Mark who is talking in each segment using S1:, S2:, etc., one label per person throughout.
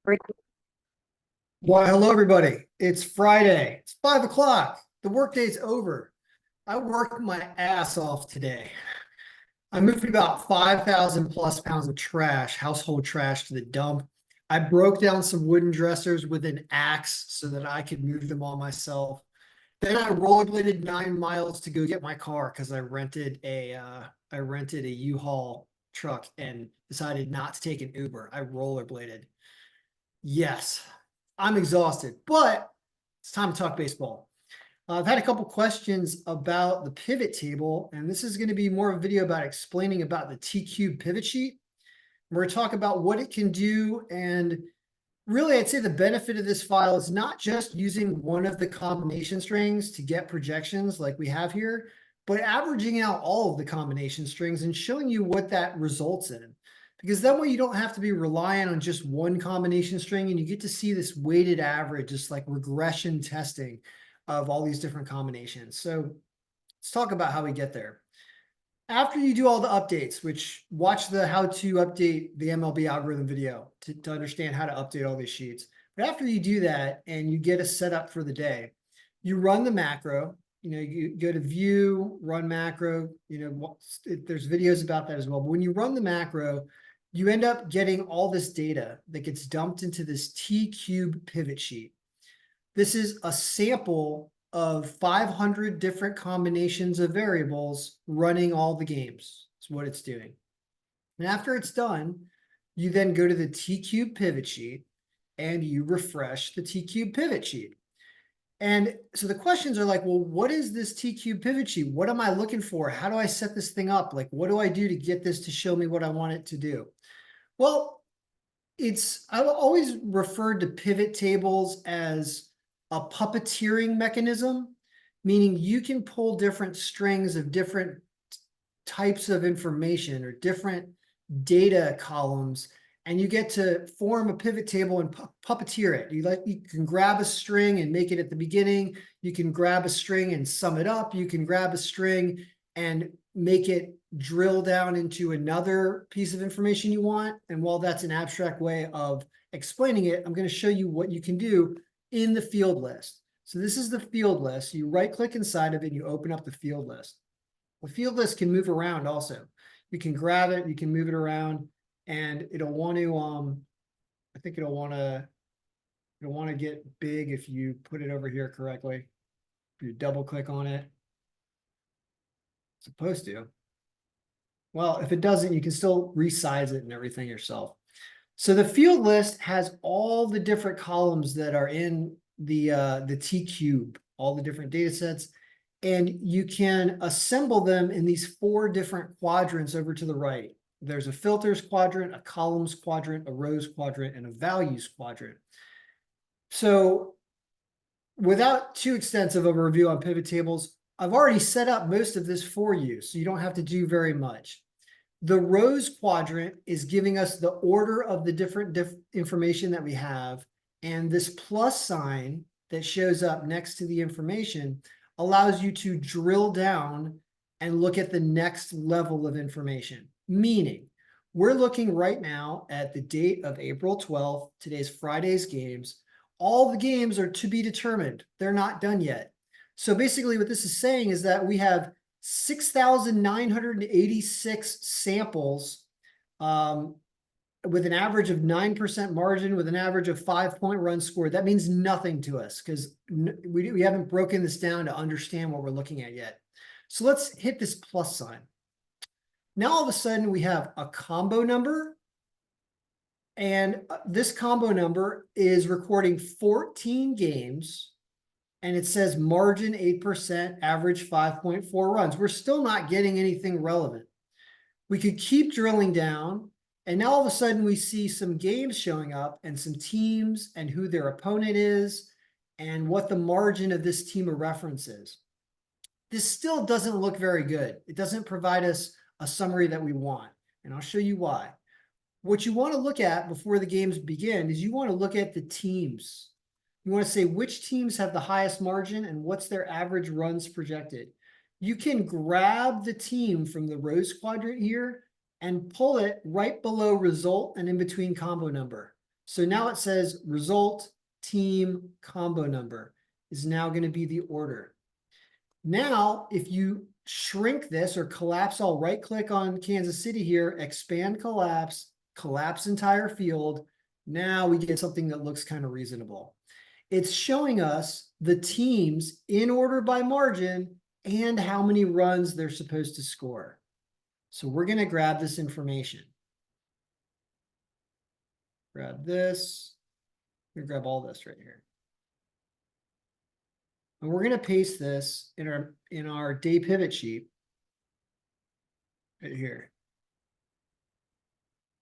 S1: Well, hello, everybody. It's Friday. It's 5 o'clock. The workday's over. I worked my ass off today. I moved about 5,000 plus pounds of trash, household trash, to the dump. I broke down some wooden dressers with an axe so that I could move them all myself. Then I rollerbladed 9 miles to go get my car because I rented a U-Haul truck and decided not to take an Uber. I rollerbladed. Yes, I'm exhausted, but it's time to talk baseball. I've had a couple questions about the pivot table, and this is going to be more of a video about explaining about the TCUBE pivot sheet. We're going to talk about what it can do, and really I'd say the benefit of this file is not just using one of the combination strings to get projections like we have here, but averaging out all of the combination strings and showing you what that results in. Because that way you don't have to be relying on just one combination string, and you get to see this weighted average, just like regression testing of all these different combinations. So let's talk about how we get there. After you do all the updates, which watch the how to update the MLB algorithm video to understand how to update all these sheets. But after you do that and you get a setup for the day, you run the macro. You go to view, run macro. There's videos about that as well. But when you run the macro, you end up getting all this data that gets dumped into this TCUBE pivot sheet. This is a sample of 500 different combinations of variables running all the games. That's what it's doing. And after it's done, you then go to the TCUBE pivot sheet and you refresh the TCUBE pivot sheet. And so the questions are like, well, what is this TCUBE pivot sheet? What am I looking for? How do I set this thing up? Like, what do I do to get this to show me what I want it to do? Well, I've always referred to pivot tables as a puppeteering mechanism, meaning you can pull different strings of different types of information or different data columns, and you get to form a pivot table and puppeteer it. You can grab a string and make it at the beginning. You can grab a string and sum it up. You can grab a string and make it drill down into another piece of information you want. And while that's an abstract way of explaining it, I'm going to show you what you can do in the field list. So this is the field list. You right click inside of it and you open up the field list. The field list can move around also. You can grab it, you can move it around, and it'll want to, I think it'll want to get big if you put it over here correctly. If you double click on it, it's supposed to. Well, if it doesn't, you can still resize it and everything yourself. So the field list has all the different columns that are in the TCUBE, all the different data sets, and you can assemble them in these 4 different quadrants over to the right. There's a filters quadrant, a columns quadrant, a rows quadrant, and a values quadrant. So without too extensive of a review on pivot tables, I've already set up most of this for you, so you don't have to do very much. The rows quadrant is giving us the order of the different information that we have, and this plus sign that shows up next to the information allows you to drill down and look at the next level of information. Meaning, we're looking right now at the date of April 12th, today's Friday's games. All the games are to be determined. They're not done yet. So basically what this is saying is that we have 6,986 samples with an average of 9% margin, with an average of 5-point run scored. That means nothing to us because we haven't broken this down to understand what we're looking at yet. So let's hit this plus sign. Now all of a sudden we have a combo number, and this combo number is recording 14 games, and it says margin 8%, average 5.4 runs. We're still not getting anything relevant. We could keep drilling down, and now all of a sudden we see some games showing up and some teams and who their opponent is and what the margin of this team of reference is. This still doesn't look very good. It doesn't provide us a summary that we want, and I'll show you why. What you want to look at before the games begin is you want to look at the teams. You want to say which teams have the highest margin and what's their average runs projected. You can grab the team from the rows quadrant here and pull it right below result and in between combo number. So now it says result team combo number is now going to be the order. Now, if you shrink this or collapse, I'll right click on Kansas City here, expand collapse, collapse entire field. Now we get something that looks kind of reasonable. It's showing us the teams in order by margin and how many runs they're supposed to score. So we're going to grab this information. Grab this. We grab all this right here. And we're going to paste this in our day pivot sheet right here.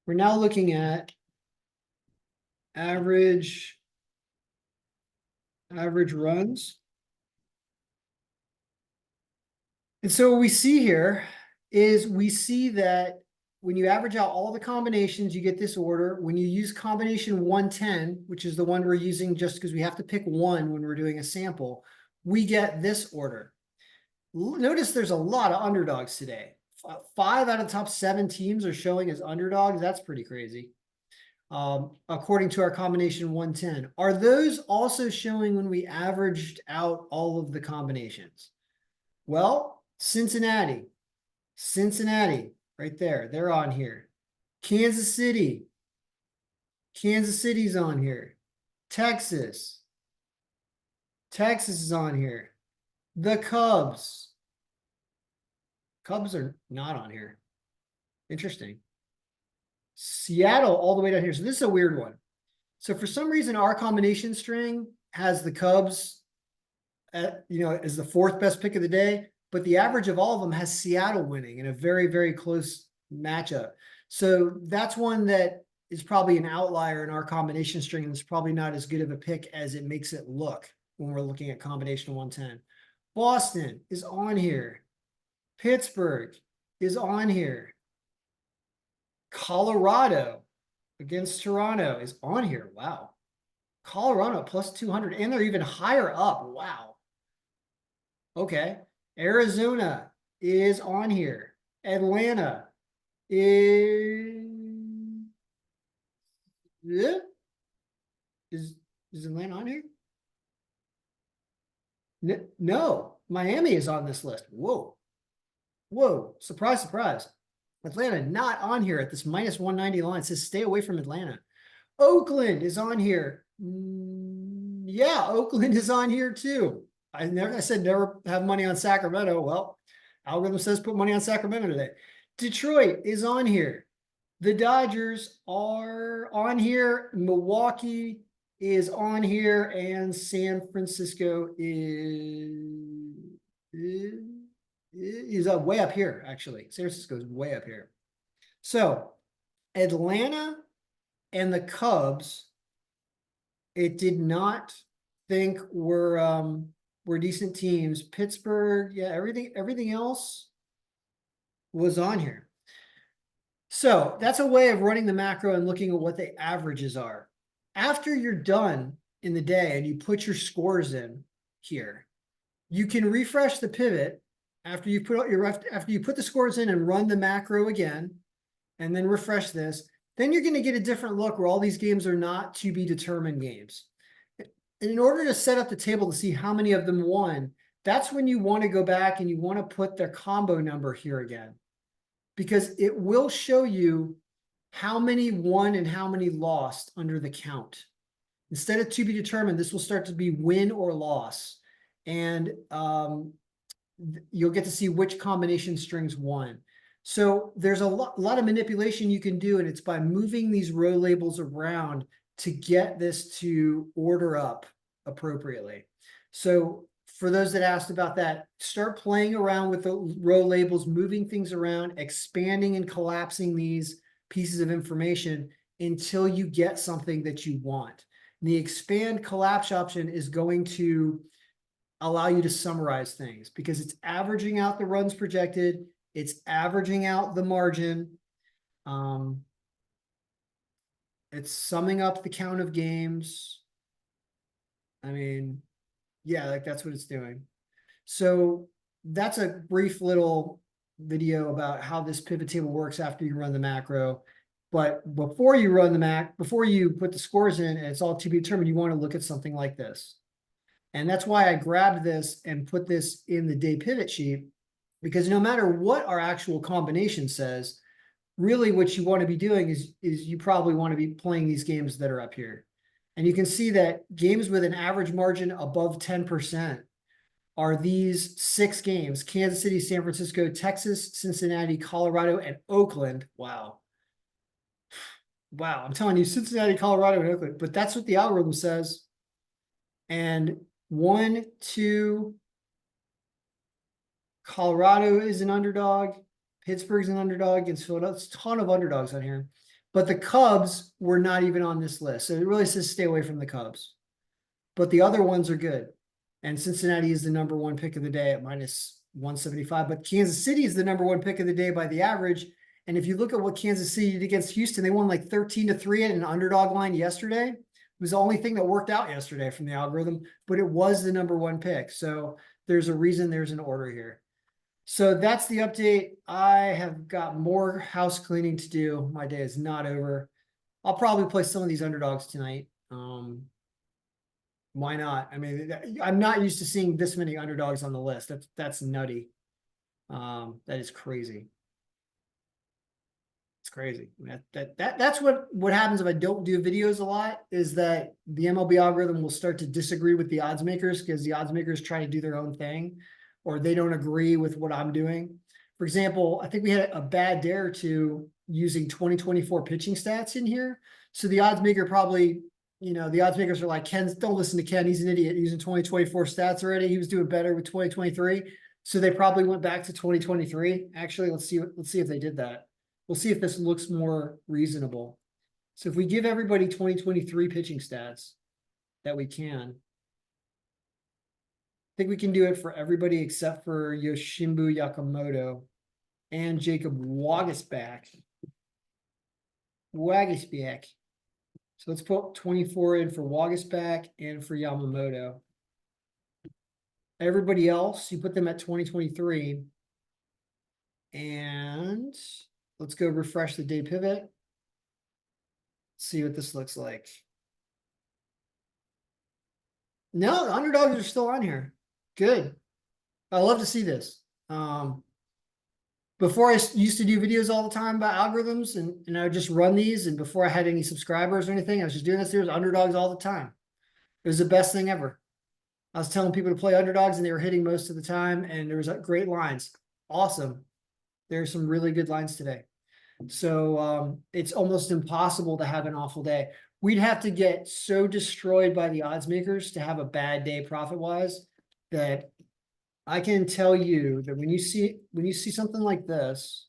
S1: We're now looking at average runs. And so what we see here is we see that when you average out all the combinations, you get this order. When you use combination 110, which is the one we're using just because we have to pick one when we're doing a sample, we get this order. Notice there's a lot of underdogs today. 5 out of the top 7 teams are showing as underdogs. That's pretty crazy. According to our combination 110. Are those also showing when we averaged out all of the combinations? Well, Cincinnati, right there. They're on here. Kansas City's on here. Texas is on here. The Cubs are not on here. Interesting. Seattle all the way down here. So this is a weird one. So for some reason, our combination string has the Cubs, as the 4th best pick of the day, but the average of all of them has Seattle winning in a very, very close matchup. So that's one that is probably an outlier in our combination string, and it's probably not as good of a pick as it makes it look when we're looking at combination 110. Boston is on here. Pittsburgh is on here. Colorado against Toronto is on here. Wow. Colorado plus 200, and they're even higher up. Wow. Okay. Arizona is on here. Atlanta is Atlanta on here? No, Miami is on this list. Whoa. Surprise, surprise. Atlanta not on here at this minus 190 line. It says stay away from Atlanta. Oakland is on here. Yeah, Oakland is on here too. I said never have money on Sacramento. Well, algorithm says put money on Sacramento today. Detroit is on here. The Dodgers are on here. Milwaukee is on here, and San Francisco is way up here, actually. San Francisco is way up here. So Atlanta and the Cubs, it did not think were decent teams. Pittsburgh, yeah, everything else was on here. So that's a way of running the macro and looking at what the averages are. After you're done in the day and you put your scores in here, you can refresh the pivot after you put the scores in and run the macro again, and then refresh this. Then you're going to get a different look where all these games are not to be determined games. And in order to set up the table to see how many of them won, that's when you want to go back and you want to put their combo number here again, because it will show you how many won and how many lost under the count. Instead of to be determined, this will start to be win or loss. And you'll get to see which combination strings won. So there's a lot of manipulation you can do, and it's by moving these row labels around to get this to order up appropriately. So for those that asked about that, start playing around with the row labels, moving things around, expanding and collapsing these pieces of information until you get something that you want. And the expand collapse option is going to allow you to summarize things because it's averaging out the runs projected. It's averaging out the margin. It's summing up the count of games. I mean, yeah, like that's what it's doing. So that's a brief little video about how this pivot table works after you run the macro. But before you run the before you put the scores in and it's all to be determined, you want to look at something like this. And that's why I grabbed this and put this in the day pivot sheet, because no matter what our actual combination says, really what you want to be doing is you probably want to be playing these games that are up here. And you can see that games with an average margin above 10% are these 6 games: Kansas City, San Francisco, Texas, Cincinnati, Colorado, and Oakland. Wow. Wow, I'm telling you, Cincinnati, Colorado, and Oakland. But that's what the algorithm says. And 1, 2, Colorado is an underdog. Pittsburgh's an underdog against Philadelphia. It's a ton of underdogs on here. But the Cubs were not even on this list. So it really says stay away from the Cubs. But the other ones are good. And Cincinnati is the number 1 pick of the day at minus 175. But Kansas City is the number 1 pick of the day by the average. And if you look at what Kansas City did against Houston, they won like 13-3 at an underdog line yesterday. It was the only thing that worked out yesterday from the algorithm, but it was the number 1 pick. So there's a reason there's an order here. So that's the update. I have got more house cleaning to do. My day is not over. I'll probably play some of these underdogs tonight. Why not? I mean, I'm not used to seeing this many underdogs on the list. That's nutty. That is crazy. It's crazy. That's what happens if I don't do videos a lot, is that the MLB algorithm will start to disagree with the odds makers, because the odds makers try to do their own thing, or they don't agree with what I'm doing. For example, I think we had a bad day or two using 2024 pitching stats in here. So the odds maker probably, the odds makers are like, don't listen to Ken. He's an idiot using 2024 stats already. He was doing better with 2023. So they probably went back to 2023. Actually, let's see if they did that. We'll see if this looks more reasonable. So if we give everybody 2023 pitching stats that we can, I think we can do it for everybody except for Yoshimbu Yakamoto and Jacob Wagisback. So let's put 24 in for Wagisback and for Yamamoto. Everybody else, you put them at 2023. And let's go refresh the day pivot. See what this looks like. No, the underdogs are still on here. Good. I love to see this. Before I used to do videos all the time about algorithms, and I would just run these, and before I had any subscribers or anything, I was just doing this. There was underdogs all the time. It was the best thing ever. I was telling people to play underdogs and they were hitting most of the time, and there was great lines. Awesome. There's some really good lines today. So it's almost impossible to have an awful day. We'd have to get so destroyed by the odds makers to have a bad day profit-wise, that I can tell you that when you see something like this,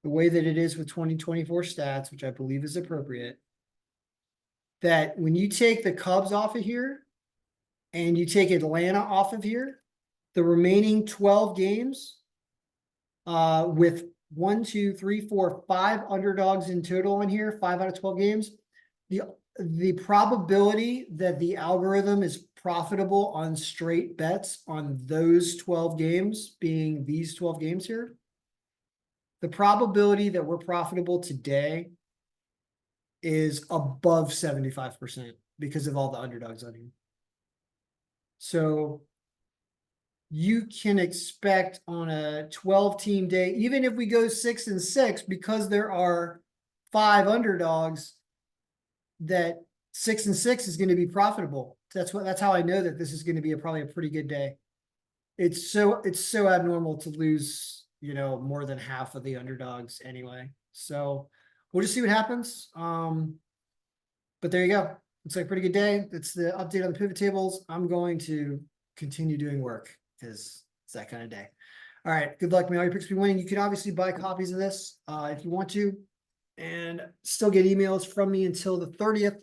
S1: the way that it is with 2024 stats, which I believe is appropriate, that when you take the Cubs off of here and you take Atlanta off of here, the remaining 12 games, with 1, 2, 3, 4, 5 underdogs in total in here, 5 out of 12 games, the probability that the algorithm is profitable on straight bets on those 12 games, being these 12 games here, the probability that we're profitable today is above 75% because of all the underdogs on here. So you can expect on a 12-team day, even if we go 6-6, because there are 5 underdogs, that 6-6 is going to be profitable. That's how I know that this is going to be probably a pretty good day. It's so abnormal to lose, more than half of the underdogs anyway. So we'll just see what happens. But there you go. Looks like a pretty good day. It's the update on the pivot tables. I'm going to continue doing work because it's that kind of day. All right. Good luck. May all your picks be winning. You can obviously buy copies of this if you want to, and still get emails from me until the 30th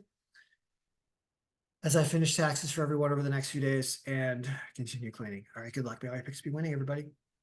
S1: as I finish taxes for everyone over the next few days and continue cleaning. All right. Good luck. May all your picks be winning, everybody.